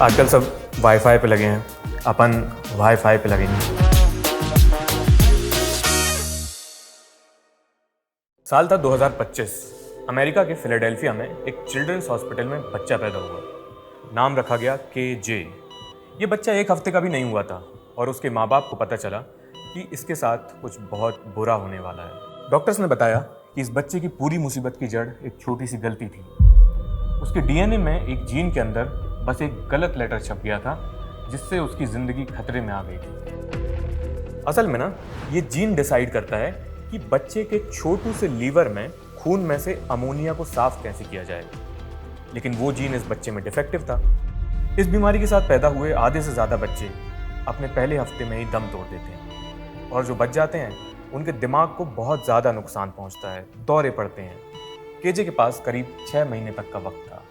आजकल सब वाईफाई पे लगे हैं, अपन वाईफाई पे लगेंगे। साल था 2025। अमेरिका के फिलाडेल्फिया में एक चिल्ड्रंस हॉस्पिटल में बच्चा पैदा हुआ। नाम रखा गया KJ। ये बच्चा एक हफ्ते का भी नहीं हुआ था और उसके माँ बाप को पता चला कि इसके साथ कुछ बहुत बुरा होने वाला है। डॉक्टर्स ने बताया कि इस बच्चे की पूरी मुसीबत की जड़ एक छोटी सी गलती थी। उसके DNA में एक जीन के अंदर बस एक गलत लेटर छप गया था, जिससे उसकी जिंदगी खतरे में आ गई थी। असल में ना, ये जीन डिसाइड करता है कि बच्चे के छोटू से लीवर में खून में से अमोनिया को साफ कैसे किया जाए, लेकिन वो जीन इस बच्चे में डिफेक्टिव था। इस बीमारी के साथ पैदा हुए आधे से ज्यादा बच्चे अपने पहले हफ्ते में ही दम तोड़ देते हैं, और जो बच जाते हैं उनके दिमाग को बहुत ज्यादा नुकसान पहुंचता है, दौरे पड़ते हैं। KJ के पास करीब 6 महीने तक का वक्त था।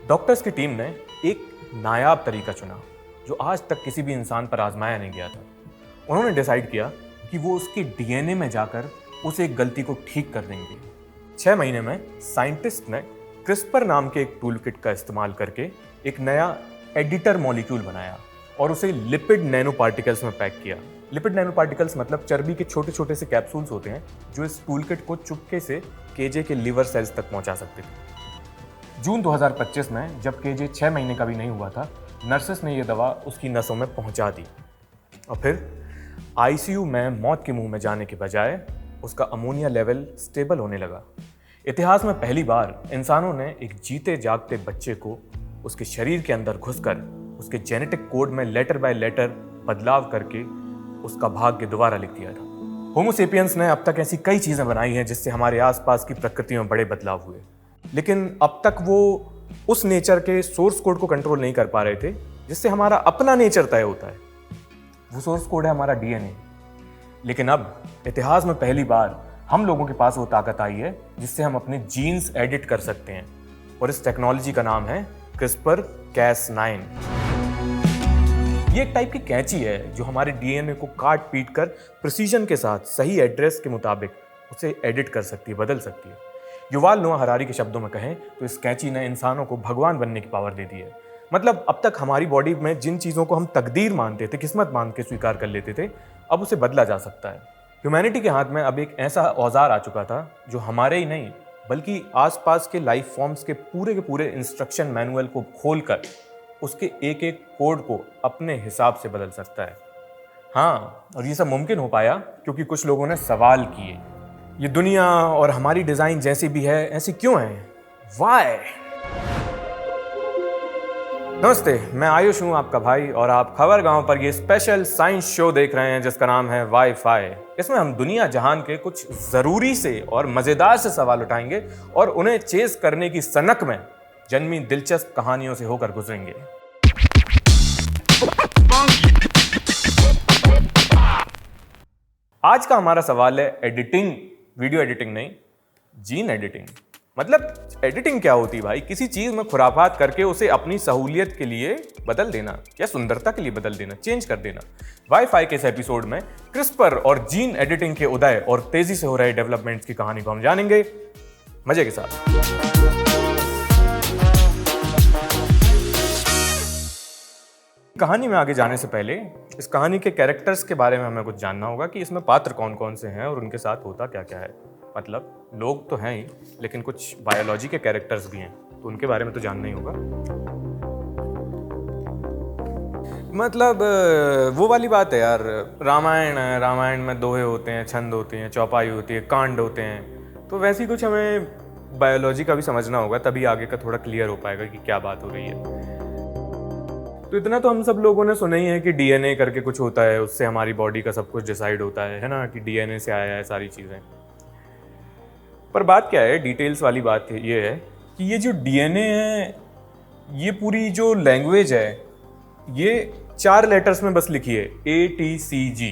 डॉक्टर्स की टीम ने एक नायाब तरीका चुना जो आज तक किसी भी इंसान पर आजमाया नहीं गया था। उन्होंने डिसाइड किया कि वो उसके DNA में जाकर उस एक गलती को ठीक कर देंगे। 6 महीने में साइंटिस्ट ने क्रिस्पर नाम के एक टूल किट का इस्तेमाल करके एक नया एडिटर मॉलिक्यूल बनाया और उसे लिपिड नैनो पार्टिकल्स में पैक किया। लिपिड नैनो पार्टिकल्स मतलब चर्बी के छोटे छोटे से कैप्सूल्स होते हैं जो इस टूल किट को चुपके से KJ के लिवर सेल्स तक पहुंचा सकते थे। जून 2025 में जब KJ 6 महीने का भी नहीं हुआ था, नर्सेस ने यह दवा उसकी नसों में पहुंचा दी और फिर ICU में मौत के मुंह में जाने के बजाय उसका अमोनिया लेवल स्टेबल होने लगा। इतिहास में पहली बार इंसानों ने एक जीते जागते बच्चे को उसके शरीर के अंदर घुसकर उसके जेनेटिक कोड में लेटर बाय लेटर बदलाव करके उसका भाग्य दोबारा लिख दिया था। होमो सेपियंस ने अब तक ऐसी कई चीजें बनाई हैं जिससे हमारे आसपास की प्रकृति में बड़े बदलाव हुए, लेकिन अब तक वो उस नेचर के सोर्स कोड को कंट्रोल नहीं कर पा रहे थे जिससे हमारा अपना नेचर तय होता है। वो सोर्स कोड है हमारा DNA। लेकिन अब इतिहास में पहली बार हम लोगों के पास वो ताकत आई है जिससे हम अपने जीन्स एडिट कर सकते हैं, और इस टेक्नोलॉजी का नाम है CRISPR-Cas9। ये एक टाइप की कैंची है जो हमारे DNA को काट पीट कर प्रिसीजन के साथ सही एड्रेस के मुताबिक उसे एडिट कर सकती है, बदल सकती है। युवाल नोआ हरारी के शब्दों में कहें तो इस कैंची ने इंसानों को भगवान बनने की पावर दे दी है। मतलब अब तक हमारी बॉडी में जिन चीज़ों को हम तकदीर मानते थे, किस्मत मान के स्वीकार कर लेते थे, अब उसे बदला जा सकता है। ह्यूमैनिटी के हाथ में अब एक ऐसा औजार आ चुका था जो हमारे ही नहीं बल्कि आसपास के लाइफ फॉर्म्स के पूरे इंस्ट्रक्शन मैनुअल को खोलकर उसके एक एक कोड को अपने हिसाब से बदल सकता है। हाँ, और ये सब मुमकिन हो पाया क्योंकि कुछ लोगों ने सवाल किए, ये दुनिया और हमारी डिजाइन जैसी भी है ऐसी क्यों है? वाई? नमस्ते, मैं आयुष हूं, आपका भाई, और आप खबर गांव पर ये स्पेशल साइंस शो देख रहे हैं जिसका नाम है वाईफाई। इसमें हम दुनिया जहान के कुछ जरूरी से और मजेदार से सवाल उठाएंगे और उन्हें चेस करने की सनक में जन्मी दिलचस्प कहानियों से होकर गुजरेंगे। आज का हमारा सवाल है एडिटिंग। वीडियो एडिटिंग नहीं, जीन एडिटिंग। मतलब एडिटिंग क्या होती है भाई? किसी चीज में खुराफात करके उसे अपनी सहूलियत के लिए बदल देना या सुंदरता के लिए बदल देना, चेंज कर देना। वाईफाई के इस एपिसोड में क्रिस्पर और जीन एडिटिंग के उदय और तेजी से हो रहे डेवलपमेंट्स की कहानी को हम जानेंगे मजे के साथ। कहानी में आगे जाने से पहले इस कहानी के कैरेक्टर्स के बारे में हमें कुछ जानना होगा कि इसमें पात्र कौन कौन से हैं और उनके साथ होता क्या क्या है। मतलब लोग तो हैं ही, लेकिन कुछ बायोलॉजी के कैरेक्टर्स भी हैं, तो उनके बारे में तो जानना ही होगा। मतलब वो वाली बात है यार, रामायण है, रामायण में दोहे होते हैं, छंद होते हैं, चौपाई होती है, कांड होते हैं, तो वैसे ही कुछ हमें बायोलॉजी का भी समझना होगा, तभी आगे का थोड़ा क्लियर हो पाएगा कि क्या बात हो रही है। तो इतना तो हम सब लोगों ने सुना ही है कि DNA करके कुछ होता है, उससे हमारी बॉडी का सब कुछ डिसाइड होता है ना, कि DNA से आया है सारी चीज़ें। पर बात क्या है, डिटेल्स वाली बात ये है कि ये जो DNA है, ये पूरी जो लैंग्वेज है, ये 4 लेटर्स में बस लिखी है, ATCG,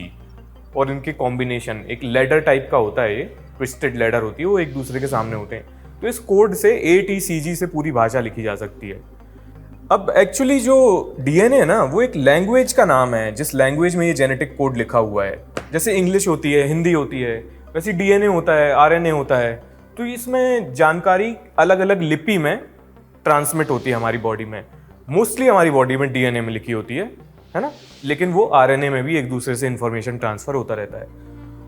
और इनके कॉम्बिनेशन एक लेडर टाइप का होता है, ये ट्विस्टेड लेडर होती है, वो एक दूसरे के सामने होते हैं। तो इस कोड से ATCG से पूरी भाषा लिखी जा सकती है। अब एक्चुअली जो DNA है ना, वो एक लैंग्वेज का नाम है, जिस लैंग्वेज में ये जेनेटिक कोड लिखा हुआ है। जैसे इंग्लिश होती है, हिंदी होती है, वैसे DNA होता है, RNA होता है। तो इसमें जानकारी अलग अलग लिपि में ट्रांसमिट होती है हमारी बॉडी में। मोस्टली हमारी बॉडी में डीएनए में लिखी होती है ना, लेकिन वो आरएनए में भी एक दूसरे से इंफॉर्मेशन ट्रांसफर होता रहता है।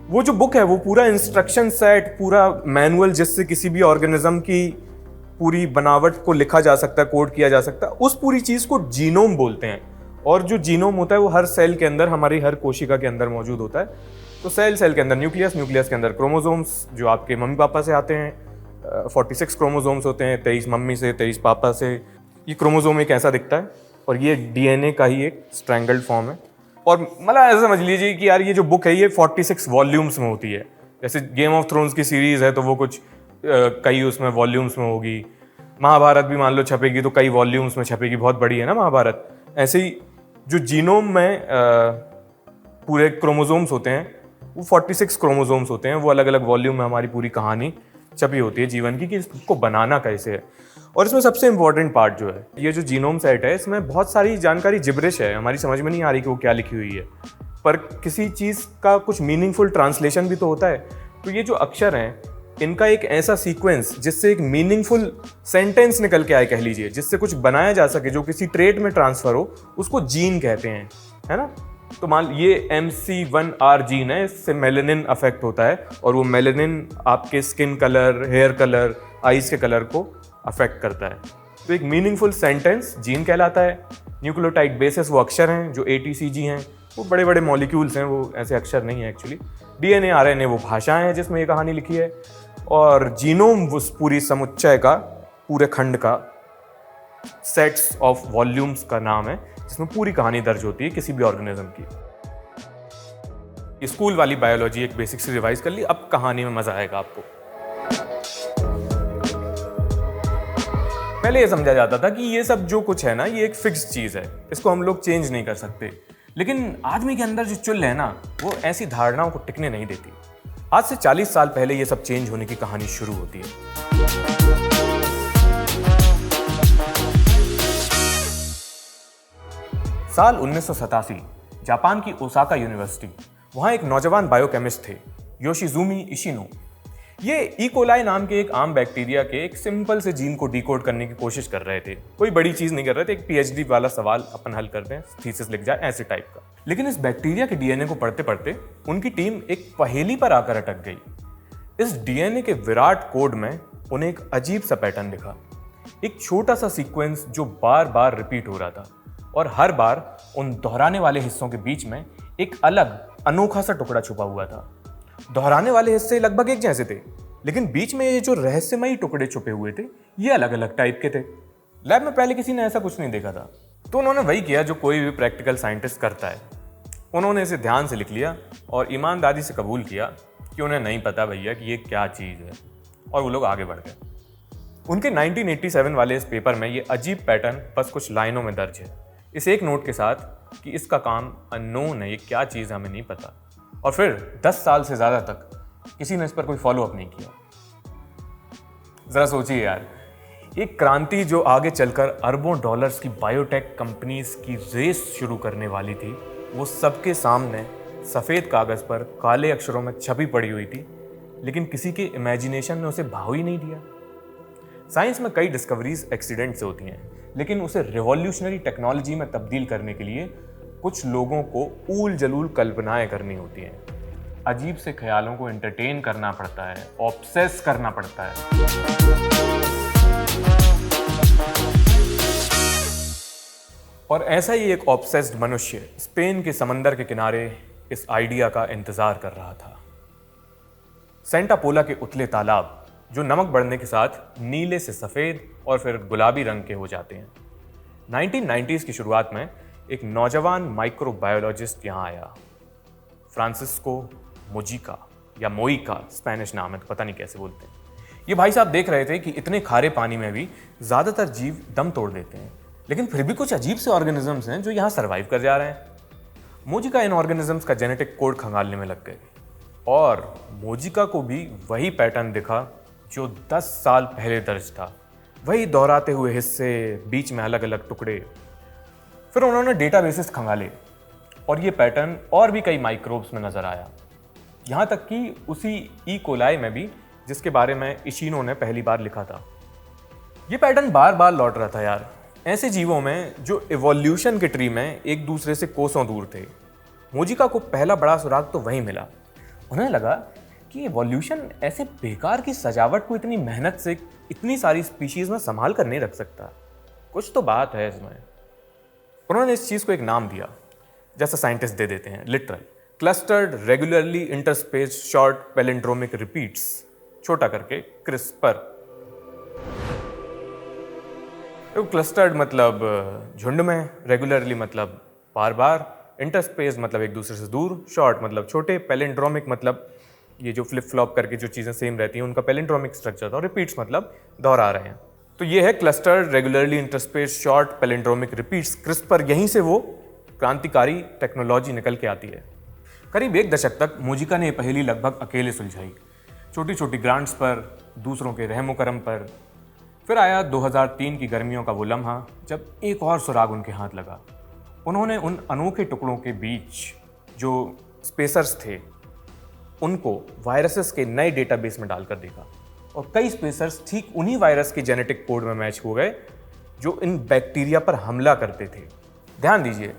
वो जो बुक है वो पूरा इंस्ट्रक्शन सेट, पूरा मैनुअल जिससे किसी भी ऑर्गेनिज्म की पूरी बनावट को लिखा जा सकता है, कोड किया जा सकता है, उस पूरी चीज को जीनोम बोलते हैं। और जो जीनोम होता है वो हर सेल के अंदर, हमारी हर कोशिका के अंदर मौजूद होता है। तो सेल के अंदर न्यूक्लियस, न्यूक्लियस के अंदर क्रोमोसोम्स जो आपके मम्मी पापा से आते हैं। 46 क्रोमोसोम्स होते हैं, 23 मम्मी से, 23 पापा से। ये क्रोमोसोम एक ऐसा दिखता है और ये डीएनए का ही एक स्ट्रैंगल्ड फॉर्म है। और मतलब ऐसा समझ लीजिए कि यार ये जो बुक है ये 46 वॉल्यूम्स में होती है। जैसे गेम ऑफ थ्रोन्स की सीरीज है तो वो कुछ कई उसमें वॉल्यूम्स में होगी। महाभारत भी मान लो छपेगी तो कई वॉल्यूम्स में छपेगी, बहुत बड़ी है ना महाभारत। ऐसे ही जो जीनोम में पूरे क्रोमोसोम्स होते हैं वो 46 क्रोमोसोम्स होते हैं। वो अलग अलग वॉल्यूम में हमारी पूरी कहानी छपी होती है जीवन की, कि इसको बनाना कैसे है। और इसमें सबसे इंपॉर्टेंट पार्ट जो है, ये जो जीनोम सेट है, इसमें बहुत सारी जानकारी जिब्रिश है, हमारी समझ में नहीं आ रही कि वो क्या लिखी हुई है, पर किसी चीज़ का कुछ मीनिंगफुल ट्रांसलेशन भी तो होता है। तो ये जो अक्षर हैं, इनका एक ऐसा सीक्वेंस जिससे एक मीनिंगफुल सेंटेंस निकल के आए, कह लीजिए, जिससे कुछ बनाया जा सके, जो किसी ट्रेट में ट्रांसफर हो, उसको जीन कहते हैं, है ना। तो मान ये MC1R जीन है, इससे मेलेनिन अफेक्ट होता है और वो मेलेनिन आपके skin colour, hair colour, eyes के कलर को अफेक्ट करता है। तो एक मीनिंगफुल सेंटेंस जीन कहलाता है। न्यूक्लियोटाइड बेसिस वो अक्षर हैं जो ATCG हैं, वो बड़े बड़े मॉलिक्यूल्स हैं, वो ऐसे अक्षर नहीं है एक्चुअली। DNA RNA वो भाषाएं हैं जिसमें ये कहानी लिखी है। और जीनोम उस पूरी समुच्चय का, पूरे खंड का, सेट्स ऑफ वॉल्यूम्स का नाम है, जिसमें पूरी कहानी दर्ज होती है किसी भी ऑर्गेनिज्म की। स्कूल वाली बायोलॉजी एक बेसिक से रिवाइज कर ली, अब कहानी में मजा आएगा आपको। पहले ये समझा जाता था कि ये सब जो कुछ है ना, ये एक फिक्स्ड चीज है, इसको हम लोग चेंज नहीं कर सकते। लेकिन आदमी के अंदर जो चुल है ना, वो ऐसी धारणाओं को टिकने नहीं देती। आज से 40 साल पहले ये सब चेंज होने की कहानी शुरू होती है। साल 1987, जापान की ओसाका यूनिवर्सिटी, वहां एक नौजवान बायोकेमिस्ट थे, योशिजुमी इशिनो। ये इकोलाई नाम के एक आम बैक्टीरिया के एक सिंपल से जीन को डिकोड करने की कोशिश कर रहे थे। कोई बड़ी चीज नहीं कर रहे थे, एक PhD वाला सवाल अपन हल करते हैं, थीसिस लिख जाए, ऐसे टाइप का। लेकिन इस बैक्टीरिया के DNA को पढ़ते पढ़ते उनकी टीम एक पहेली पर आकर अटक गई। इस DNA के विराट कोड में उन्हें एक अजीब सा पैटर्न दिखा, एक छोटा सा सीक्वेंस जो बार बार रिपीट हो रहा था, और हर बार उन दोहराने वाले हिस्सों के बीच में एक अलग अनोखा सा टुकड़ा छुपा हुआ था। दोहराने वाले हिस्से लगभग एक जैसे थे, लेकिन बीच में ये जो रहस्यमयी टुकड़े छुपे हुए थे, ये अलग अलग टाइप के थे। लैब में पहले किसी ने ऐसा कुछ नहीं देखा था, तो उन्होंने वही किया जो कोई भी प्रैक्टिकल साइंटिस्ट करता है। उन्होंने इसे ध्यान से लिख लिया और ईमानदारी से कबूल किया कि उन्हें नहीं पता भैया कि ये क्या चीज़ है, और वो लोग आगे बढ़ गए। उनके 1987 वाले इस पेपर में ये अजीब पैटर्न बस कुछ लाइनों में दर्ज है, इस एक नोट के साथ कि इसका काम अननोन है, ये क्या चीज़ हमें नहीं पता। और फिर 10 साल से ज़्यादा तक किसी ने इस पर कोई फॉलो अप नहीं किया। ज़रा सोचिए यार, एक क्रांति जो आगे चलकर अरबों डॉलर्स की बायोटेक कंपनीज की रेस शुरू करने वाली थी, वो सबके सामने सफ़ेद कागज़ पर काले अक्षरों में छपी पड़ी हुई थी, लेकिन किसी के इमेजिनेशन ने उसे भाव ही नहीं दिया। साइंस में कई डिस्कवरीज एक्सीडेंट से होती हैं, लेकिन उसे रिवॉल्यूशनरी टेक्नोलॉजी में तब्दील करने के लिए कुछ लोगों को ऊल जलूल कल्पनाएं करनी होती हैं, अजीब से ख्यालों को एंटरटेन करना पड़ता है, ऑब्सेस करना पड़ता है। और ऐसा ही एक ऑब्सेस्ड मनुष्य स्पेन के समंदर के किनारे इस आइडिया का इंतजार कर रहा था। सेंटा पोला के उतले तालाब जो नमक बढ़ने के साथ नीले से सफ़ेद और फिर गुलाबी रंग के हो जाते हैं। 1990s की शुरुआत में एक नौजवान माइक्रोबायोलॉजिस्ट यहाँ आया, फ्रांसिस्को मोजिका या मोइका, स्पेनिश नाम है तो पता नहीं कैसे बोलते हैं। ये भाई साहब देख रहे थे कि इतने खारे पानी में भी ज़्यादातर जीव दम तोड़ देते हैं, लेकिन फिर भी कुछ अजीब से ऑर्गेनिजम्स हैं जो यहाँ सर्वाइव कर जा रहे हैं। मोजिका इन ऑर्गेनिजम्स का जेनेटिक कोड खंगालने में लग गए, और मोजिका को भी वही पैटर्न दिखा जो 10 साल पहले दर्ज था, वही दोहराते हुए हिस्से, बीच में अलग अलग टुकड़े। फिर उन्होंने डेटाबेसेस खंगाले और ये पैटर्न और भी कई माइक्रोब्स में नजर आया, यहाँ तक कि उसी ई कोलाई में भी, जिसके बारे में इशिनो ने पहली बार लिखा था। ये पैटर्न बार बार लौट रहा था यार, ऐसे जीवों में जो इवोल्यूशन के ट्री में एक दूसरे से कोसों दूर थे, मोजिका को पहला बड़ा सुराग तो वहीं मिला। उन्हें लगा कि इवोल्यूशन ऐसे बेकार की सजावट को इतनी मेहनत से इतनी सारी स्पीशीज में संभाल कर नहीं रख सकता, कुछ तो बात है इसमें। उन्होंने इस चीज को एक नाम दिया, जैसा साइंटिस्ट दे देते हैं, literal clustered regularly interspace short palindromic repeats, छोटा करके क्रिस्पर। क्लस्टर्ड मतलब झुंड में, रेगुलरली मतलब बार बार, इंटरस्पेस मतलब एक दूसरे से दूर, शॉर्ट मतलब छोटे, पैलिंड्रोमिक मतलब ये जो फ्लिप फ्लॉप करके जो चीज़ें सेम रहती हैं उनका पैलिंड्रोमिक स्ट्रक्चर था, और रिपीट्स मतलब दोहरा रहे हैं। तो ये है clustered regularly interspace short palindromic repeats, CRISPR. यहीं से वो क्रांतिकारी टेक्नोलॉजी निकल के आती है। करीब एक दशक तक मोजिका ने ये पहेली लगभग अकेले सुलझाई, छोटी छोटी ग्रांट्स पर, दूसरों के रहमो करम पर। फिर आया 2003 की गर्मियों का वो लम्हा जब एक और सुराग उनके हाथ लगा। उन्होंने उन अनोखे टुकड़ों के बीच जो स्पेसर्स थे उनको वायरसेस के नए डेटाबेस में डालकर देखा, और कई स्पेसर्स ठीक उन्हीं वायरस के जेनेटिक कोड में मैच हो गए जो इन बैक्टीरिया पर हमला करते थे। ध्यान दीजिए,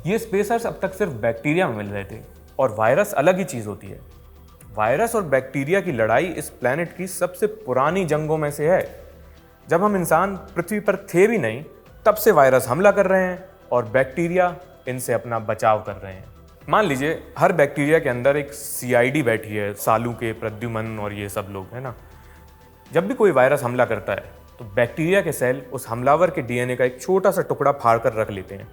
ये स्पेसर्स अब तक सिर्फ बैक्टीरिया में मिल रहे थे, और वायरस अलग ही चीज़ होती है। वायरस और बैक्टीरिया की लड़ाई इस प्लेनेट की सबसे पुरानी जंगों में से है। जब हम इंसान पृथ्वी पर थे भी नहीं, तब से वायरस हमला कर रहे हैं और बैक्टीरिया इनसे अपना बचाव कर रहे हैं। मान लीजिए हर बैक्टीरिया के अंदर एक सीआईडी बैठी है, सालू के, प्रद्युमन और ये सब लोग, है ना। जब भी कोई वायरस हमला करता है तो बैक्टीरिया के सेल उस हमलावर के डीएनए का एक छोटा सा टुकड़ा फाड़ कर रख लेते हैं।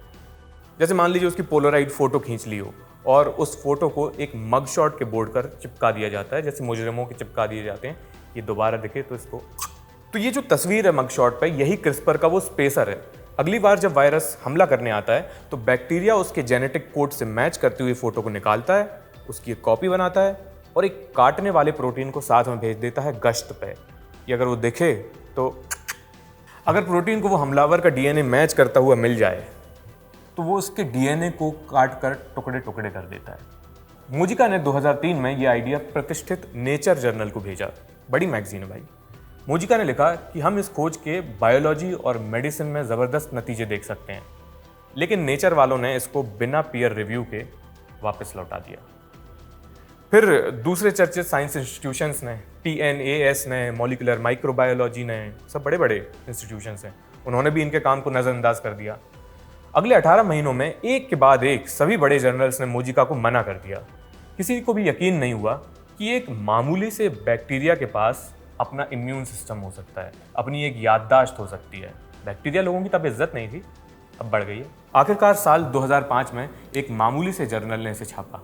जैसे मान लीजिए उसकी पोलराइड फोटो खींच ली हो और उस फोटो को एक मग शॉट के बोर्ड पर चिपका दिया जाता है, जैसे मुजरिमों के चिपका दिए जाते हैं, ये दोबारा दिखे तो इसको। तो ये जो तस्वीर है मग शॉट पे, यही क्रिस्पर का वो स्पेसर है। अगली बार जब वायरस हमला करने आता है तो बैक्टीरिया उसके जेनेटिक कोड से मैच करती हुई फोटो को निकालता है, उसकी एक कॉपी बनाता है और एक काटने वाले प्रोटीन को साथ में भेज देता है गश्त पे। ये अगर वो दिखे तो, अगर प्रोटीन को वो हमलावर का डीएनए मैच करता हुआ मिल जाए तो वो उसके डीएनए को काट कर टुकड़े टुकड़े कर देता है। मोजिका ने 2003 में ये आइडिया प्रतिष्ठित नेचर जर्नल को भेजा, बड़ी मैगजीन है भाई। मोजिका ने लिखा कि हम इस खोज के बायोलॉजी और मेडिसिन में ज़बरदस्त नतीजे देख सकते हैं, लेकिन नेचर वालों ने इसको बिना पीयर रिव्यू के वापस लौटा दिया। फिर दूसरे चर्चित साइंस इंस्टीट्यूशंस ने, PNAS ने, मॉलिक्यूलर माइक्रोबायोलॉजी ने, सब बड़े बड़े इंस्टीट्यूशंस हैं, उन्होंने भी इनके काम को नज़रअंदाज कर दिया। अगले 18 महीनों में एक के बाद एक सभी बड़े जर्नल्स ने मोजिका को मना कर दिया। किसी को भी यकीन नहीं हुआ कि एक मामूली से बैक्टीरिया के पास अपना इम्यून सिस्टम हो सकता है, अपनी एक याददाश्त हो सकती है। बैक्टीरिया लोगों की तब इज्जत नहीं थी, अब बढ़ गई है। आखिरकार साल 2005 में एक मामूली से जर्नल ने इसे छापा,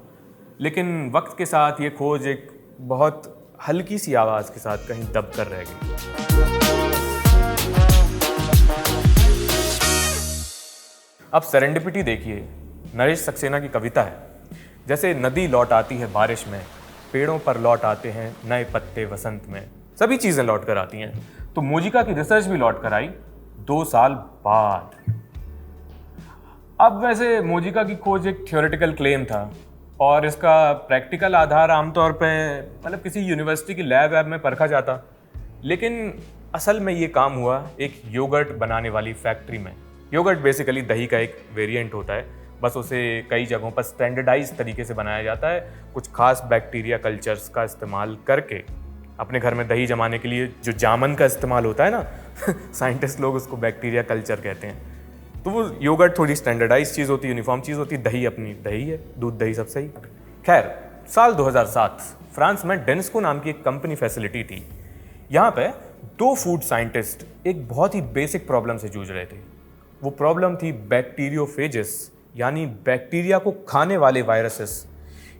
लेकिन वक्त के साथ ये खोज एक बहुत हल्की सी आवाज़ के साथ कहीं दब कर रह गई। अब सेरेंडिपिटी देखिए, नरेश सक्सेना की कविता है, जैसे नदी लौट आती है बारिश में, पेड़ों पर लौट आते हैं नए पत्ते वसंत में, सभी चीज़ें लौट कर आती हैं। तो मोजिका की रिसर्च भी लौट कर आई 2 साल बाद। अब वैसे मोजिका की खोज एक थ्योरेटिकल क्लेम था और इसका प्रैक्टिकल आधार आमतौर पे मतलब किसी यूनिवर्सिटी की लैब में परखा जाता, लेकिन असल में ये काम हुआ एक योगर्ट बनाने वाली फैक्ट्री में। योगर्ट बेसिकली दही का एक वेरिएंट होता है, बस उसे कई जगहों पर स्टैंडर्डाइज तरीके से बनाया जाता है, कुछ खास बैक्टीरिया कल्चर्स का इस्तेमाल करके। अपने घर में दही जमाने के लिए जो जामन का इस्तेमाल होता है ना साइंटिस्ट लोग उसको बैक्टीरिया कल्चर कहते हैं। तो वो योगर्ट थोड़ी स्टैंडर्डाइज चीज़ होती है, यूनिफॉर्म चीज़ होती है, दही अपनी दही है, दूध दही सब सही। खैर, साल 2007 फ्रांस में डेनिस्को नाम की एक कंपनी फैसिलिटी थी। यहाँ पे 2 फूड साइंटिस्ट एक बहुत ही बेसिक प्रॉब्लम से जूझ रहे थे। वो प्रॉब्लम थी बैक्टीरियोफेजिस, यानी बैक्टीरिया को खाने वाले वायरसेस।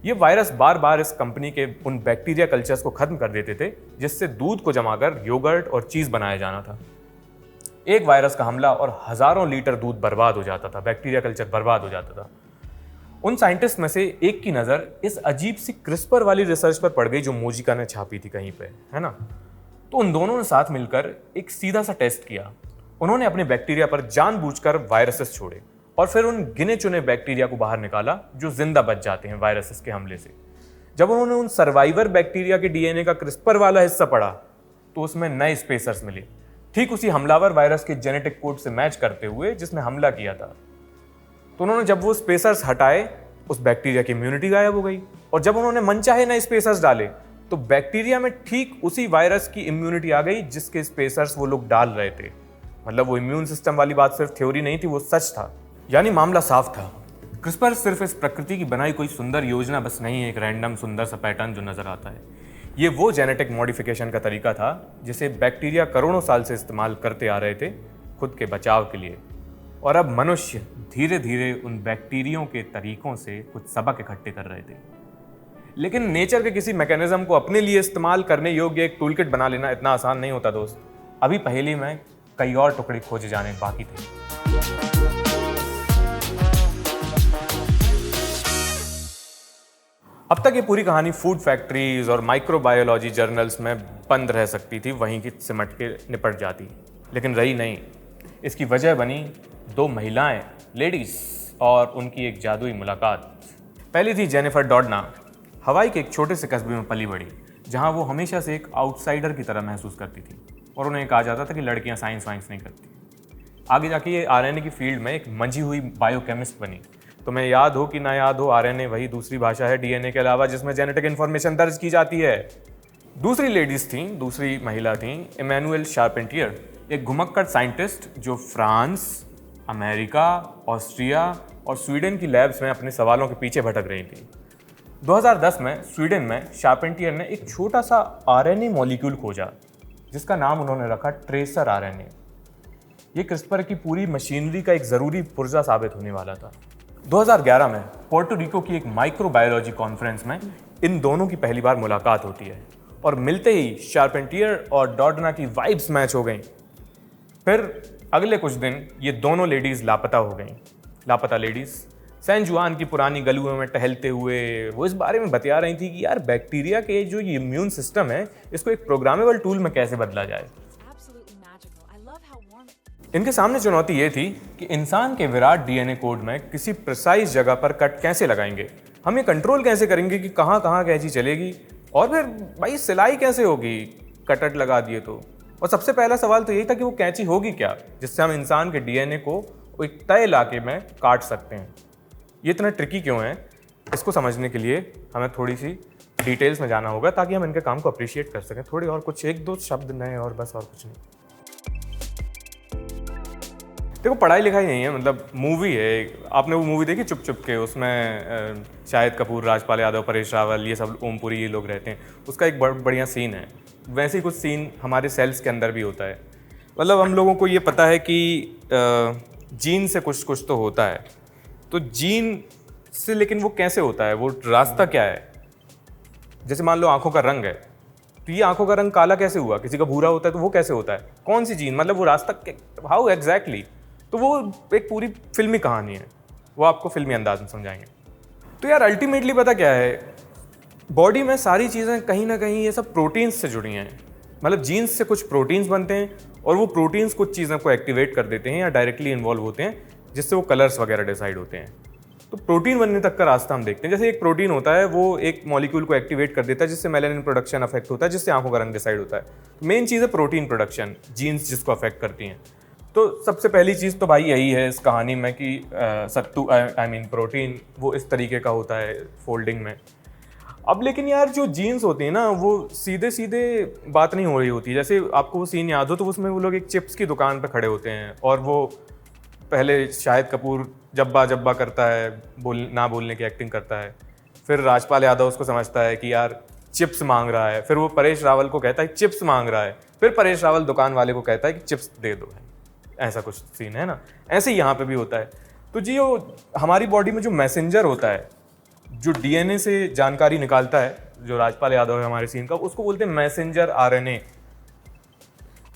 ये वायरस बार बार इस कंपनी के उन बैक्टीरिया कल्चर्स को खत्म कर देते थे जिससे दूध को जमाकर योगर्ट और चीज़ बनाया जाना था। एक वायरस का हमला और हजारों लीटर दूध बर्बाद हो जाता था, बैक्टीरिया कल्चर बर्बाद हो जाता था। उन साइंटिस्ट में से एक की नज़र इस अजीब सी क्रिस्पर वाली रिसर्च पर पड़ गई जो मोजिका ने छापी थी कहीं पे, है ना। तो उन दोनों ने साथ मिलकर एक सीधा सा टेस्ट किया। उन्होंने अपने बैक्टीरिया पर जानबूझकर वायरसेस छोड़े और फिर उन गिने चुने बैक्टीरिया को बाहर निकाला जो जिंदा बच जाते हैं वायरसेस के हमले से। जब उन्होंने उन सर्वाइवर बैक्टीरिया के डीएनए का क्रिस्पर वाला हिस्सा पढ़ा तो उसमें नए स्पेसर्स मिले ठीक उसी हमलावर वायरस के जेनेटिक कोड से मैच करते हुए जिसने हमला किया था। तो उन्होंने जब वो स्पेसर्स हटाए, उस बैक्टीरिया की इम्यूनिटी गायब हो गई, और जब उन्होंने मनचाहे नए स्पेसर्स डाले तो बैक्टीरिया में ठीक उसी वायरस की इम्यूनिटी आ गई जिसके स्पेसर्स वो लोग डाल रहे थे। मतलब वो इम्यून सिस्टम वाली बात सिर्फ थ्योरी नहीं थी, वो सच था। यानी मामला साफ था, क्रिस्पर सिर्फ इस प्रकृति की बनाई कोई सुंदर योजना बस नहीं है, एक रैंडम सुंदर सा पैटर्न जो नजर आता है। ये वो जेनेटिक मॉडिफिकेशन का तरीका था जिसे बैक्टीरिया करोड़ों साल से इस्तेमाल करते आ रहे थे खुद के बचाव के लिए। और अब मनुष्य धीरे धीरे उन बैक्टीरियों के तरीकों से कुछ सबक इकट्ठे कर रहे थे। लेकिन नेचर के किसी मैकेनिज्म को अपने लिए इस्तेमाल करने योग्य एक टूलकिट बना लेना इतना आसान नहीं होता दोस्त। अभी पहेली में कई और टुकड़े खोजे जाने बाकी थे। अब तक ये पूरी कहानी फूड फैक्ट्रीज और माइक्रोबायोलॉजी जर्नल्स में बंद रह सकती थी, वहीं की सिमट के निपट जाती, लेकिन रही नहीं। इसकी वजह बनी दो महिलाएं, लेडीज, और उनकी एक जादुई मुलाकात। पहली थी जेनिफर डॉडना। हवाई के एक छोटे से कस्बे में पली बड़ी, जहां वो हमेशा से एक आउटसाइडर की तरह महसूस करती थी और उन्हें कहा जाता था कि लड़कियां साइंस वाइंस नहीं करती। आगे जाके ये आरएनए की फील्ड में एक मंझी हुई बायोकेमिस्ट बनी। तुम्हें याद हो कि ना याद हो, आरएनए वही दूसरी भाषा है डीएनए के अलावा जिसमें जेनेटिक इन्फॉर्मेशन दर्ज की जाती है। दूसरी लेडीज थी, दूसरी महिला थी इमैनुअल शार्पेंटियर, एक घुमक्कड़ साइंटिस्ट जो फ्रांस, अमेरिका, ऑस्ट्रिया और स्वीडन की लैब्स में अपने सवालों के पीछे भटक रही थी। 2010 में स्वीडन में शार्पेंटियर ने एक छोटा सा आरएनए मॉलिक्यूल खोजा जिसका नाम उन्होंने रखा ट्रेसर आरएनए। ये क्रिस्पर की पूरी मशीनरी का एक ज़रूरी पुर्जा साबित होने वाला था। 2011 में पोर्टो रिको की एक माइक्रोबायोलॉजी कॉन्फ्रेंस में इन दोनों की पहली बार मुलाकात होती है और मिलते ही शार्पेंटियर और डॉडना की वाइब्स मैच हो गई। फिर अगले कुछ दिन ये दोनों लेडीज़ लापता हो गईं। लापता लेडीज़ सैन जुआन की पुरानी गलियों में टहलते हुए वो इस बारे में बता रही थी कि यार बैक्टीरिया के जो ये इम्यून सिस्टम है इसको एक प्रोग्रामेबल टूल में कैसे बदला जाए। इनके सामने चुनौती ये थी कि इंसान के विराट डीएनए कोड में किसी प्रिसाइज जगह पर कट कैसे लगाएंगे, हम ये कंट्रोल कैसे करेंगे कि कहाँ कहाँ कैंची चलेगी, और फिर भाई सिलाई कैसे होगी कटट लगा दिए तो। और सबसे पहला सवाल तो यही था कि वो कैंची होगी क्या जिससे हम इंसान के डीएनए को एक तय इलाके में काट सकते हैं। ये इतना ट्रिकी क्यों है, इसको समझने के लिए हमें थोड़ी सी डिटेल्स में जाना होगा ताकि हम इनके काम को अप्रिशिएट कर सकें थोड़ी, और कुछ एक दो शब्द नए और बस, और कुछ नहीं। देखो पढ़ाई लिखाई नहीं है, मतलब मूवी है। आपने वो मूवी देखी चुप चुप के, उसमें शाहिद कपूर, राजपाल यादव, परेश रावल, ये सब, ओमपुरी, ये लोग रहते हैं। उसका एक बढ़िया सीन है। वैसे ही कुछ सीन हमारे सेल्स के अंदर भी होता है। मतलब हम लोगों को ये पता है कि जीन से कुछ कुछ तो होता है, तो जीन से लेकिन वो कैसे होता है, वो रास्ता क्या है। जैसे मान लो आंखों का रंग है, तो ये आंखों का रंग काला कैसे हुआ, किसी का भूरा होता है तो वो कैसे होता है, कौन सी जीन, मतलब वो रास्ता हाउ एग्जैक्टली। तो वो एक पूरी फिल्मी कहानी है, वो आपको फिल्मी अंदाज में समझाएंगे। तो यार अल्टीमेटली पता क्या है, बॉडी में सारी चीज़ें कहीं ना कहीं ये सब प्रोटीन्स से जुड़ी हैं। मतलब जीन्स से कुछ प्रोटीन्स बनते हैं और वो प्रोटीन्स कुछ चीज़ों को एक्टिवेट कर देते हैं या डायरेक्टली इन्वॉल्व होते हैं, जिससे वो कलर्स वगैरह डिसाइड होते हैं। तो प्रोटीन बनने तक का रास्ता हम देखते हैं। जैसे एक प्रोटीन होता है, वो एक मॉलिक्यूल को एक्टिवेट कर देता है जिससे मेलानिन प्रोडक्शन अफेक्ट होता है, जिससे आंखों का रंग डिसाइड होता है। मेन चीज़ है प्रोटीन प्रोडक्शन, जीन्स जिसको अफेक्ट करती हैं। तो सबसे पहली चीज़ तो भाई यही है इस कहानी में कि सत्तू आई मीन प्रोटीन वो इस तरीके का होता है फोल्डिंग में। अब लेकिन यार जो जीन्स होती है ना, वो सीधे सीधे बात नहीं हो रही होती। जैसे आपको वो सीन याद हो तो उसमें वो लोग एक चिप्स की दुकान पर खड़े होते हैं और वो पहले शाहिद कपूर जब्बा जब्बा करता है, ना बोलने की एक्टिंग करता है। फिर राजपाल यादव उसको समझता है कि यार चिप्स मांग रहा है, फिर वो परेश रावल को कहता है चिप्स मांग रहा है, फिर परेश रावल दुकान वाले को कहता है कि चिप्स दे दो। ऐसा कुछ सीन है ना, ऐसे ही यहाँ पे भी होता है। तो जी वो हमारी बॉडी में जो मैसेंजर होता है, जो डीएनए से जानकारी निकालता है, जो राजपाल यादव है हमारे सीन का, उसको बोलते हैं मैसेंजर आरएनए।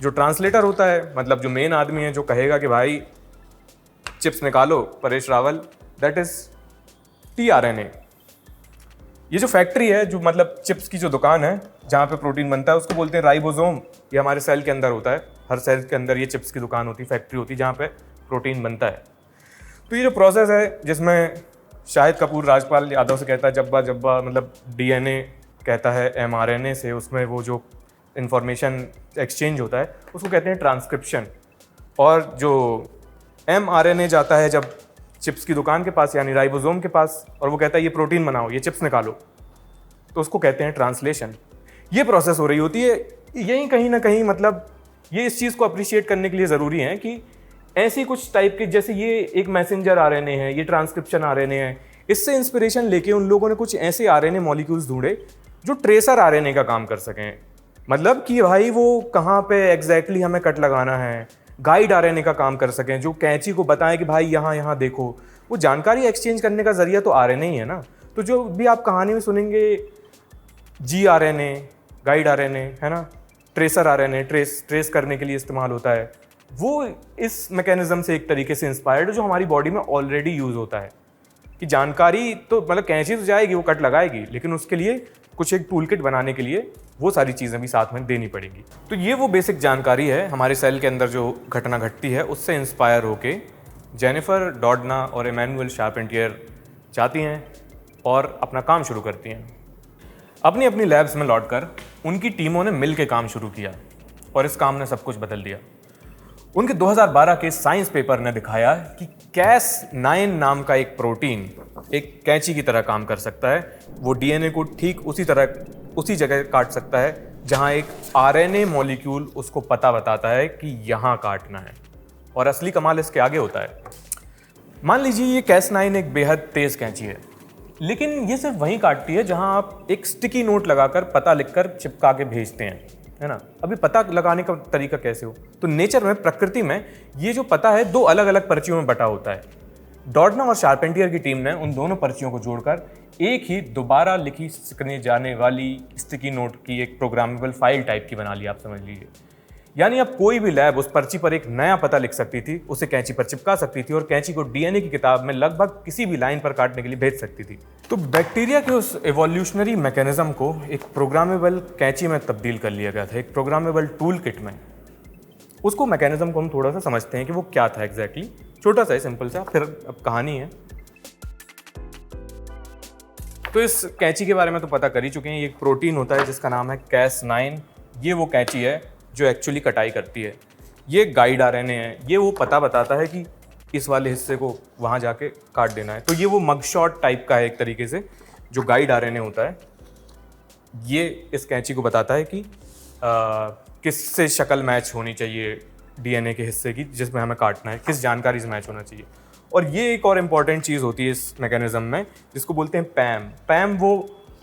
जो ट्रांसलेटर होता है, मतलब जो मेन आदमी है जो कहेगा कि भाई चिप्स निकालो Paresh Rawal, that is tRNA. ये जो फैक्ट्री है, जो मतलब चिप्स की जो दुकान है जहाँ पे प्रोटीन बनता है, उसको बोलते हैं राइबोसोम। ये हमारे सेल के अंदर होता है, हर सेल के अंदर ये चिप्स की दुकान होती है, फैक्ट्री होती है जहाँ पे प्रोटीन बनता है। तो ये जो प्रोसेस है जिसमें शाहिद कपूर राजपाल यादव से कहता है जब्बा जब्बा, मतलब डीएनए कहता है एमआरएनए से, उसमें वो जो इंफॉर्मेशन एक्सचेंज होता है उसको कहते हैं ट्रांसक्रिप्शन। और जो mRNA जाता है जब चिप्स की दुकान के पास यानी राइबोसोम के पास, और वो कहता है ये प्रोटीन बनाओ, ये चिप्स निकालो, तो उसको कहते हैं ट्रांसलेशन। ये प्रोसेस हो रही होती है। यही कहीं ना कहीं मतलब ये इस चीज़ को अप्रिशिएट करने के लिए ज़रूरी है कि ऐसी कुछ टाइप के, जैसे ये एक मैसेंजर आरएनए है, ये ट्रांसक्रिप्शन आरएनए है, इससे इंस्पिरेशन लेके उन लोगों ने कुछ ऐसे आरएनए मॉलिक्यूल्स ढूंढे जो ट्रेसर आरएनए का काम कर सकें। मतलब कि भाई वो कहाँ पे एग्जैक्टली हमें कट लगाना है, गाइड आरएनए का काम कर सकें, जो कैंची को बताएं कि भाई यहाँ यहाँ देखो। वो जानकारी एक्सचेंज करने का जरिया तो आरएनए ही है ना। तो जो भी आप कहानी में सुनेंगे जी आरएनए, गाइड आरएनए, है ना, ट्रेसर आरएनए, ट्रेस करने के लिए इस्तेमाल होता है, वो इस मैकेनिज्म से एक तरीके से इंस्पायर्ड है जो हमारी बॉडी में ऑलरेडी यूज़ होता है। कि जानकारी तो मतलब कैंची तो जाएगी, वो कट लगाएगी, लेकिन उसके लिए कुछ एक टूल किट बनाने के लिए वो सारी चीज़ें भी साथ में देनी पड़ेंगी। तो ये वो बेसिक जानकारी है हमारे सेल के अंदर जो घटना घटती है उससे इंस्पायर होके जेनिफर डॉडना और इमैनुअल शार्पेंटियर जाती हैं और अपना काम शुरू करती हैं। अपनी अपनी लैब्स में लौटकर उनकी टीमों ने मिल के काम शुरू किया और इस काम ने सब कुछ बदल दिया। उनके 2012 के साइंस पेपर ने दिखाया कि Cas9 नाम का एक प्रोटीन एक कैंची की तरह काम कर सकता है। वो डीएनए को ठीक उसी जगह काट सकता है जहां एक आरएनए मॉलिक्यूल उसको पता बताता है कि यहां काटना है। और असली कमाल इसके आगे होता है। मान लीजिए ये Cas9 एक बेहद तेज कैंची है, लेकिन ये सिर्फ वहीं काटती है जहां आप एक स्टिकी नोट लगाकर पता लिखकर चिपका के भेजते हैं, है ना। अभी पता लगाने का तरीका कैसे हो, तो नेचर में, प्रकृति में ये जो पता है दो अलग अलग पर्चियों में बटा होता है। डॉडना और शार्पेंटियर की टीम ने उन दोनों पर्चियों को जोड़कर एक ही दोबारा लिखी सकने जाने वाली स्टिकी नोट की एक प्रोग्रामेबल फाइल टाइप की बना ली, आप समझ लीजिए। यानी अब कोई भी लैब उस पर्ची पर एक नया पता लिख सकती थी, उसे कैंची पर चिपका सकती थी और कैंची को डीएनए की किताब में लगभग किसी भी लाइन पर काटने के लिए भेज सकती थी। तो बैक्टीरिया के उस एवोल्यूशनरी मैकेनिज्म को एक प्रोग्रामेबल कैंची में तब्दील कर लिया गया था, एक प्रोग्रामेबल टूल किट में। उसको मैकेनिज्म को हम थोड़ा सा समझते हैं कि वो क्या था एग्जैक्टली। छोटा सा है, सिंपल सा, फिर अब कहानी है। तो इस कैंची के बारे में तो पता कर ही चुके हैं। ये एक प्रोटीन होता है जिसका नाम है Cas9। ये वो कैंची है जो एक्चुअली कटाई करती है। ये गाइड आरएनए है, ये वो पता बताता है कि इस वाले हिस्से को वहाँ जाके काट देना है। तो ये वो मगशॉट टाइप का है एक तरीके से, जो गाइड आरएनए होता है। ये इस कैंची को बताता है कि किससे शक्ल मैच होनी चाहिए डीएनए के हिस्से की जिसमें हमें काटना है, किस जानकारी से मैच होना चाहिए। और ये एक और इम्पॉर्टेंट चीज़ होती है इस मैकेनिज्म में जिसको बोलते हैं पैम। पैम वो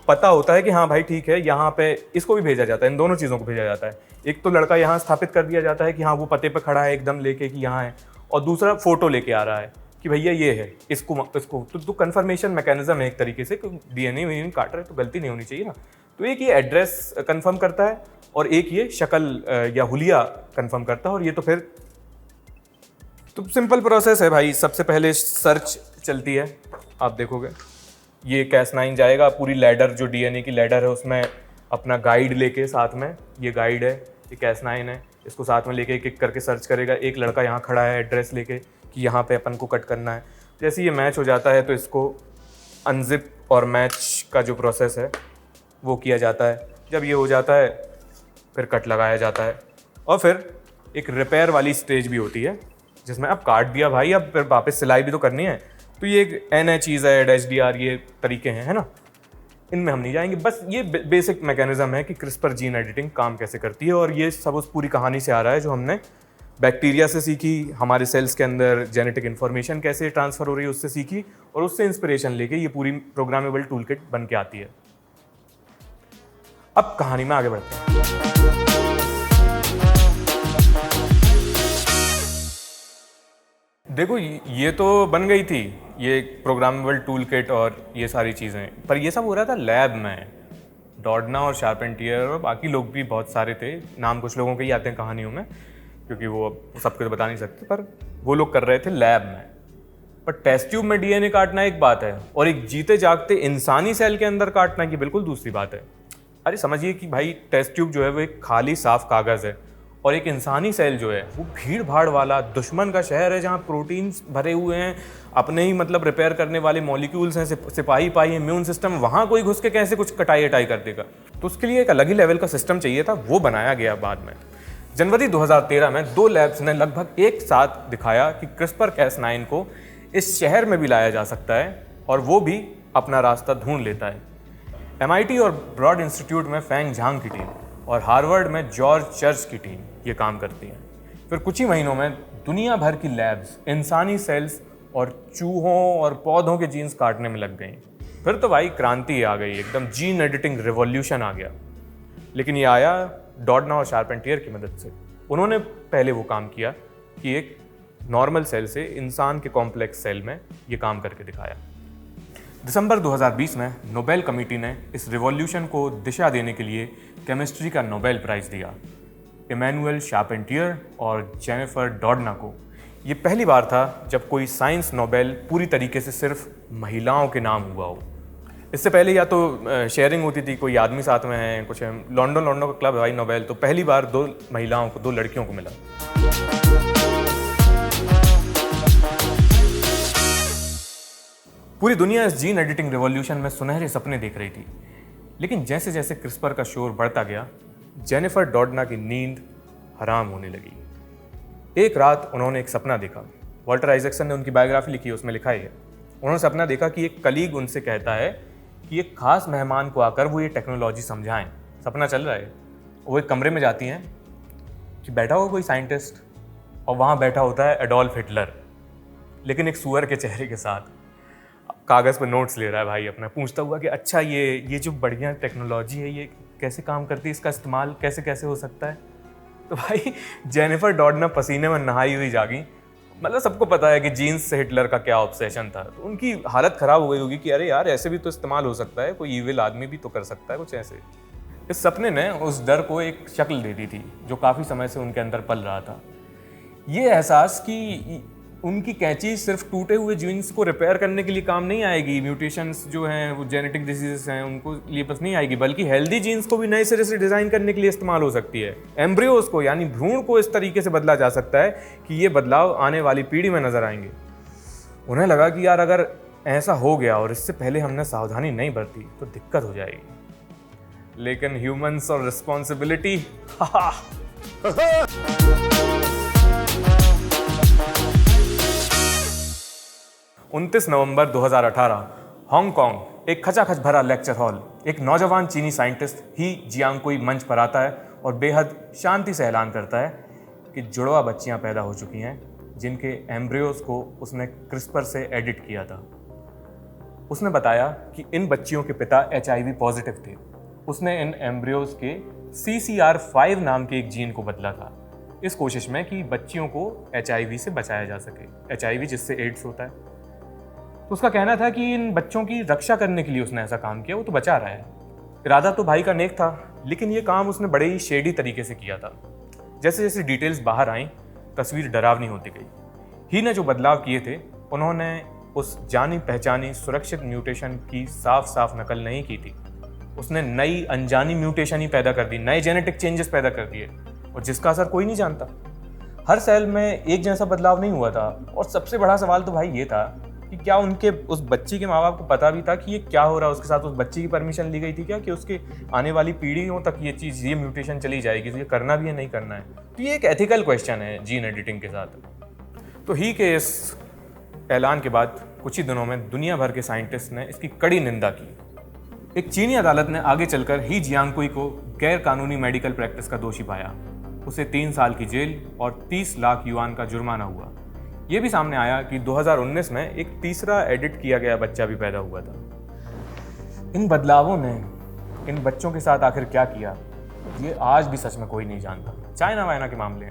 पता होता है कि हाँ भाई ठीक है, यहाँ पे इसको भी भेजा जाता है, इन दोनों चीज़ों को भेजा जाता है। एक तो लड़का यहाँ स्थापित कर दिया जाता है कि हाँ वो पते पे खड़ा है एकदम लेके कि यहाँ है, और दूसरा फोटो लेके आ रहा है कि भैया ये है, इसको तो कंफर्मेशन मैकेनिज्म है एक तरीके से। डीएनए काट रहे तो गलती नहीं होनी चाहिए ना। तो एक ये एड्रेस कंफर्म करता है और एक ये शक्ल या हुलिया कंफर्म करता है। और ये तो फिर तो सिंपल प्रोसेस है भाई। सबसे पहले सर्च चलती है, आप देखोगे ये Cas9 जाएगा, पूरी लैडर जो डीएनए की लैडर है उसमें अपना गाइड लेके, साथ में ये गाइड है, ये Cas9 है, इसको साथ में लेके एक एक करके सर्च करेगा। एक लड़का यहाँ खड़ा है एड्रेस लेके कि यहाँ पे अपन को कट करना है। जैसे ये मैच हो जाता है तो इसको अनजिप और मैच का जो प्रोसेस है वो किया जाता है। जब ये हो जाता है फिर कट लगाया जाता है। और फिर एक रिपेयर वाली स्टेज भी होती है जिसमें अब काट दिया भाई, अब फिर वापस सिलाई भी तो करनी है। तो ये एक NHEZ, HDR, ये तरीके हैं, है ना। इनमें हम नहीं जाएंगे, बस ये बेसिक मैकेनिज्म है कि क्रिस्पर जीन एडिटिंग काम कैसे करती है। और ये सब उस पूरी कहानी से आ रहा है जो हमने बैक्टीरिया से सीखी, हमारे सेल्स के अंदर जेनेटिक इन्फॉर्मेशन कैसे ट्रांसफ़र हो रही है उससे सीखी, और उससे इंस्पिरेशन लेके ये पूरी प्रोग्रामेबल टूल किट बन के आती है। अब कहानी में आगे बढ़ते हैं। देखो ये तो बन गई थी ये प्रोग्रामेबल टूल किट और ये सारी चीज़ें, पर ये सब हो रहा था लैब में। डॉडना और शार्पेंटियर और बाकी लोग भी बहुत सारे थे, नाम कुछ लोगों के ही आते हैं कहानियों में क्योंकि वो सबको तो बता नहीं सकते, पर वो लोग कर रहे थे लैब में। पर टेस्ट ट्यूब में डीएनए काटना एक बात है और एक जीते जागते इंसानी सेल के अंदर काटना की बिल्कुल दूसरी बात है। अरे समझिए कि भाई टेस्ट ट्यूब जो है वो एक खाली साफ कागज़ है और एक इंसानी सेल जो है वो भीड़ भाड़ वाला दुश्मन का शहर है, जहाँ प्रोटीन्स भरे हुए हैं, अपने ही मतलब रिपेयर करने वाले मॉलिक्यूल्स हैं, सिपाही पाही इम्यून सिस्टम, वहाँ कोई घुस के कैसे कुछ कटाई अटाई कर देगा। तो उसके लिए एक अलग ही लेवल का सिस्टम चाहिए था, वो बनाया गया बाद में। जनवरी 2013 में 2 लैब्स ने लगभग एक साथ दिखाया कि CRISPR-Cas9 को इस शहर में भी लाया जा सकता है और वो भी अपना रास्ता ढूंढ लेता है। MIT और ब्रॉड इंस्टीट्यूट में फैंग झांग की टीम और हार्वर्ड में जॉर्ज चर्च की टीम ये काम करती हैं। फिर कुछ ही महीनों में दुनिया भर की लैब्स इंसानी सेल्स और चूहों और पौधों के जीन्स काटने में लग गई। फिर तो भाई क्रांति आ गई, एकदम जीन एडिटिंग रिवॉल्यूशन आ गया। लेकिन ये आया डॉडना और शार्पेंटियर की मदद से। उन्होंने पहले वो काम किया कि एक नॉर्मल सेल से इंसान के कॉम्प्लेक्स सेल में ये काम करके दिखाया। दिसंबर 2020 में नोबेल कमेटी ने इस रिवॉल्यूशन को दिशा देने के लिए केमिस्ट्री का नोबेल प्राइज दिया इमैनुअल शार्पेंटियर और जेनिफर डॉडना को। ये पहली बार था जब कोई साइंस नोबेल पूरी तरीके से सिर्फ महिलाओं के नाम हुआ हो। इससे पहले या तो शेयरिंग होती थी, कोई आदमी साथ में है, कुछ है। लंदन का क्लब है भाई नोबेल, तो पहली बार 2 महिलाओं को, 2 लड़कियों को मिला। पूरी दुनिया इस जीन एडिटिंग रिवॉल्यूशन में सुनहरे सपने देख रही थी। लेकिन जैसे जैसे क्रिस्पर का शोर बढ़ता गया, जेनिफर डॉडना की नींद हराम होने लगी। एक रात उन्होंने एक सपना देखा। वॉल्टर आइजैक्सन ने उनकी बायोग्राफी लिखी है, उसमें लिखा है उन्होंने सपना देखा कि एक कलीग उनसे कहता है कि एक खास मेहमान को आकर वो ये टेक्नोलॉजी समझाएं। सपना चल रहा है, वो एक कमरे में जाती हैं कि बैठा हो कोई साइंटिस्ट, और वहाँ बैठा होता है एडोल्फ हिटलर, लेकिन एक सुअर के चेहरे के साथ। कागज़ पर नोट्स ले रहा है भाई अपना, पूछता हुआ कि अच्छा ये जो बढ़िया टेक्नोलॉजी है ये कैसे काम करती है, इसका इस्तेमाल कैसे कैसे हो सकता है। तो भाई जेनिफर डॉडना पसीने में नहाई हुई जागी। मतलब सबको पता है कि जीन्स से हिटलर का क्या ऑब्सेशन था, तो उनकी हालत ख़राब हो गई होगी कि अरे यार ऐसे भी तो इस्तेमाल हो सकता है, कोई ईविल आदमी भी तो कर सकता है कुछ ऐसे। इस सपने ने उस डर को एक शक्ल दे दी थी जो काफ़ी समय से उनके अंदर पल रहा था। ये एहसास कि उनकी कैंची सिर्फ टूटे हुए जीन्स को रिपेयर करने के लिए काम नहीं आएगी, म्यूटेशंस जो हैं वो जेनेटिक डिजीजेस हैं उनको लिए बस नहीं आएगी, बल्कि हेल्दी जीन्स को भी नए सिरे से डिज़ाइन करने के लिए इस्तेमाल हो सकती है। एम्ब्रियोज को यानी भ्रूण को इस तरीके से बदला जा सकता है कि ये बदलाव आने वाली पीढ़ी में नजर आएंगे। उन्हें लगा कि यार अगर ऐसा हो गया और इससे पहले हमने सावधानी नहीं बरती तो दिक्कत हो जाएगी। लेकिन ह्यूमंस और रिस्पॉन्सिबिलिटी 29 नवंबर 2018 हांगकांग, एक खचाखच भरा लेक्चर हॉल। एक नौजवान चीनी साइंटिस्ट ही जियांगकुई मंच पर आता है और बेहद शांति से ऐलान करता है कि जुड़वा बच्चियां पैदा हो चुकी हैं जिनके एम्ब्रियोज को उसने क्रिस्पर से एडिट किया था। उसने बताया कि इन बच्चियों के पिता HIV पॉजिटिव थे। उसने इन एम्ब्रियोज के CCR5 नाम के एक जीन को बदला था, इस कोशिश में कि बच्चियों को HIV से बचाया जा सके, HIV जिससे एड्स होता है। तो उसका कहना था कि इन बच्चों की रक्षा करने के लिए उसने ऐसा काम किया, वो तो बचा रहा है। इरादा तो भाई का नेक था, लेकिन ये काम उसने बड़े ही शेडी तरीके से किया था। जैसे जैसे डिटेल्स बाहर आईं, तस्वीर डरावनी होती गई। ही ने जो बदलाव किए थे, उन्होंने उस जानी पहचानी सुरक्षित म्यूटेशन की साफ साफ नकल नहीं की थी। उसने नई अनजानी म्यूटेशन ही पैदा कर दी, नए जेनेटिक चेंजेस पैदा कर दिए, और जिसका असर कोई नहीं जानता। हर सेल में एक जैसा बदलाव नहीं हुआ था। और सबसे बड़ा सवाल तो भाई ये था कि क्या उनके उस बच्ची के माँ बाप को पता भी था कि ये क्या हो रहा है उसके साथ? उस बच्ची की परमिशन ली गई थी क्या कि उसके आने वाली पीढ़ियों तक ये चीज़, ये म्यूटेशन चली जाएगी, तो ये करना भी है नहीं करना है? तो ये एक एथिकल क्वेश्चन है जीन एडिटिंग के साथ। तो ही के इस ऐलान के बाद कुछ ही दिनों में दुनिया भर के साइंटिस्ट ने इसकी कड़ी निंदा की। एक चीनी अदालत ने आगे चलकर ही जियांगकुई को गैर कानूनी मेडिकल प्रैक्टिस का दोषी पाया। उसे 3 साल की जेल और 30 लाख युआन का जुर्माना हुआ। ये भी सामने आया कि 2019 में एक तीसरा एडिट किया गया बच्चा भी पैदा हुआ था। इन बदलावों ने इन बच्चों के साथ आखिर क्या किया, ये आज भी सच में कोई नहीं जानता। चाइना वाइना के मामले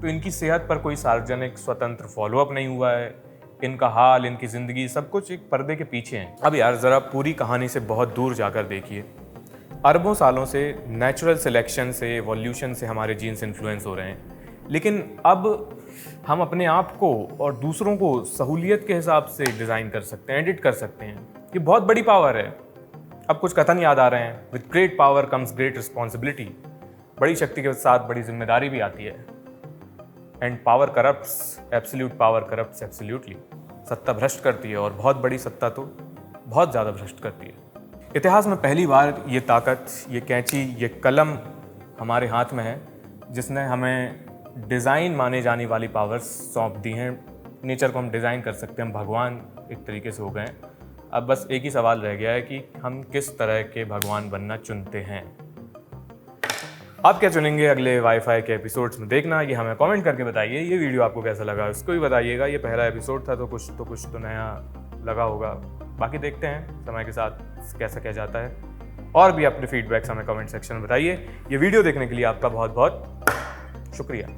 तो इनकी सेहत पर कोई सार्वजनिक स्वतंत्र फॉलोअप नहीं हुआ है। इनका हाल, इनकी ज़िंदगी, सब कुछ एक पर्दे के पीछे है। अब यार ज़रा पूरी कहानी से बहुत दूर जाकर देखिए। अरबों सालों से नेचुरल सिलेक्शन से, एवोल्यूशन से हमारे जीन्स इन्फ्लुएंस हो रहे हैं, लेकिन अब हम अपने आप को और दूसरों को सहूलियत के हिसाब से डिज़ाइन कर सकते हैं, एडिट कर सकते हैं। ये बहुत बड़ी पावर है। अब कुछ कथन याद आ रहे हैं, with great power comes great responsibility. बड़ी शक्ति के साथ बड़ी जिम्मेदारी भी आती है। And power corrupts, absolute power corrupts absolutely. सत्ता भ्रष्ट करती है और बहुत बड़ी सत्ता तो बहुत ज़्यादा भ्रष्ट करती है। इतिहास में पहली बार ये ताकत, ये कैंची, ये कलम हमारे हाथ में है, जिसने हमें डिज़ाइन माने जाने वाली पावर्स सौंप दी हैं। नेचर को हम डिज़ाइन कर सकते हैं, हम भगवान एक तरीके से हो गए हैं। अब बस एक ही सवाल रह गया है कि हम किस तरह के भगवान बनना चुनते हैं। आप क्या चुनेंगे अगले वाईफाई के एपिसोड्स में? देखना, ये हमें कमेंट करके बताइए। ये वीडियो आपको कैसा लगा उसको भी बताइएगा। ये पहला एपिसोड था तो कुछ तो नया लगा होगा। बाकी देखते हैं समय के साथ कैसा क्या जाता है। और भी अपने फीडबैक्स हमें कमेंट सेक्शन में बताइए। ये वीडियो देखने के लिए आपका बहुत बहुत शुक्रिया।